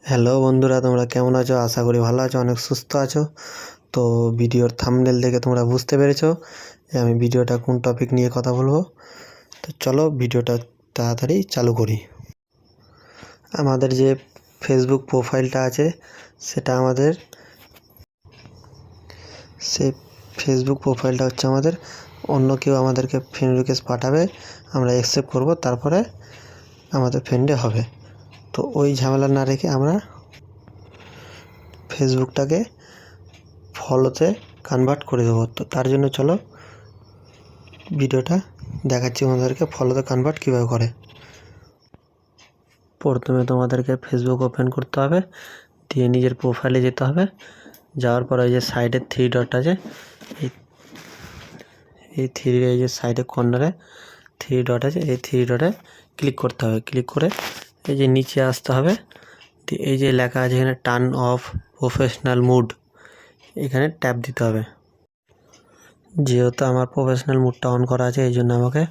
Hello বন্ধুরা, তোমরা কেমন আছো? আশা করি ভালো আছো, অনেক সুস্থ আছো। তো ভিডিওর থাম্বনেল দেখে তোমরা বুঝতে পেরেছো যে আমি ভিডিওটা কোন টপিক নিয়ে কথা বলবো। তো চলো ভিডিওটা তাড়াতাড়ি চালু করি। আমাদের যে ফেসবুক প্রোফাইলটা আছে সেটা আমাদের সেই ফেসবুক প্রোফাইলটা হচ্ছে আমাদের অন্য কেউ আমাদেরকে ফ্রেন্ড রিকোয়েস্ট পাঠাবে, আমরা অ্যাকসেপ্ট করব, তারপরে আমাদের ফ্রেন্ডে হবে। তো ওই ঝামেলা না রেখে আমরা ফেসবুকটাকে ফলোতে কনভার্ট করে দেবো। তো তার জন্য চলো ভিডিওটা দেখাচ্ছি আমাদেরকে ফলোতে কনভার্ট কীভাবে করে। প্রথমে তোমাদেরকে ফেসবুক ওপেন করতে হবে, দিয়ে নিজের প্রোফাইলে যেতে হবে। যাওয়ার পর ওই যে সাইডে থ্রি ডট আছে, এই এই যে সাইডে কর্নারে থ্রি ডট আছে, এই থ্রি ডটে ক্লিক করতে হবে। ক্লিক করে এই যে নিচে আসতে হবে, দিয়ে এই যে লেখা আছে এখানে টার্ন অফ প্রফেশনাল মুড, এখানে ট্যাপ দিতে হবে। যেহেতু আমার প্রফেশনাল মুডটা অন করা আছে এই জন্য আমাকে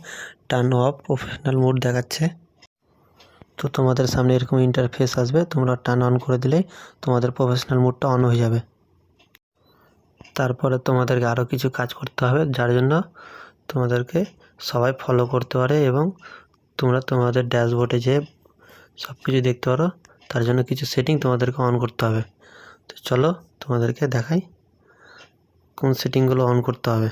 টার্ন অফ প্রফেশনাল মুড দেখাচ্ছে। তো তোমাদের সামনে এরকম ইন্টারফেস আসবে, তোমরা টার্ন অন করে দিলেই তোমাদের প্রফেশনাল মুডটা অন হয়ে যাবে। তারপরে তোমাদেরকে আরও কিছু কাজ করতে হবে, যার জন্য তোমাদেরকে সবাই ফলো করতে পারে এবং তোমরা তোমাদের ড্যাশবোর্ডে যে সব কিছু দেখতে পারো। তার জন্য কিছু সেটিং তোমাদেরকে অন করতে হবে। তো চলো তোমাদেরকে দেখাই কোন সেটিংগুলো অন করতে হবে।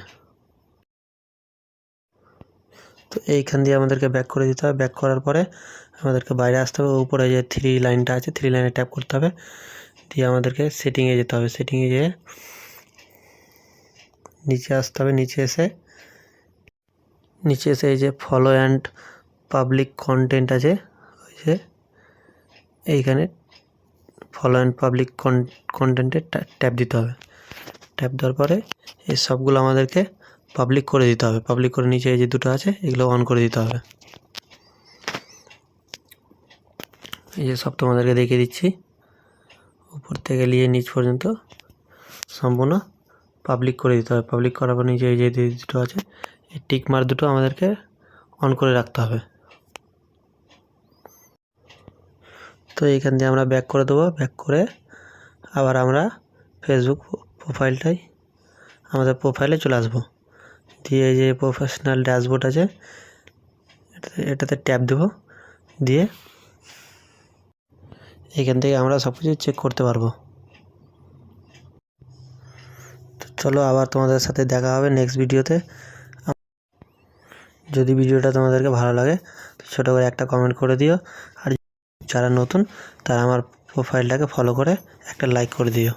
তো এইখান দিয়ে আমাদেরকে ব্যাক করে দিতে হবে। ব্যাক করার পরে আমাদেরকে বাইরে আসতে হবে, উপরে যে থ্রি লাইনটা আছে থ্রি লাইনে ট্যাপ করতে হবে, দিয়ে আমাদেরকে সেটিংয়ে যেতে হবে। সেটিংয়ে যেয়ে নিচে আসতে হবে। নিচে এসে এই যে ফলো অ্যান্ড পাবলিক কন্টেন্ট আছে, ওই যে এইখানে ফলো অ্যান্ড পাবলিক কন্টেন্টে ট্যাপ দিতে হবে। ট্যাপ দেওয়ার পরে এই সবগুলো আমাদেরকে পাবলিক করে দিতে হবে। পাবলিক করে নিচে এই যে দুটো আছে এগুলো অন করে দিতে হবে। এই যে সব তোমাদেরকে দেখিয়ে দিচ্ছি, উপর থেকে নিয়ে নিচ পর্যন্ত সম্পূর্ণ পাবলিক করে দিতে হবে। পাবলিক করার পর নিচে এই যে দুটো আছে এই টিক মার্ক দুটো আমাদেরকে অন করে রাখতে হবে। তো এইখান দিয়ে আমরা ব্যাক করে দেবো। ব্যাক করে আবার আমরা ফেসবুক আমাদের প্রোফাইলে চলে আসবো। দিয়ে এই যে প্রফেশনাল ড্যাশবোর্ড আছে এটাতে ট্যাপ দেবো, দিয়ে এখান থেকে আমরা সব কিছু চেক করতে পারবো। তো চলো আবার তোমাদের সাথে দেখা হবে নেক্সট ভিডিওতে। যদি ভিডিওটা তোমাদেরকে ভালো লাগে তো ছোটো করে একটা কমেন্ট করে দিও, আর যারা নতুন তারা আমার প্রোফাইলটাকে ফলো করে একটা লাইক করে দিও।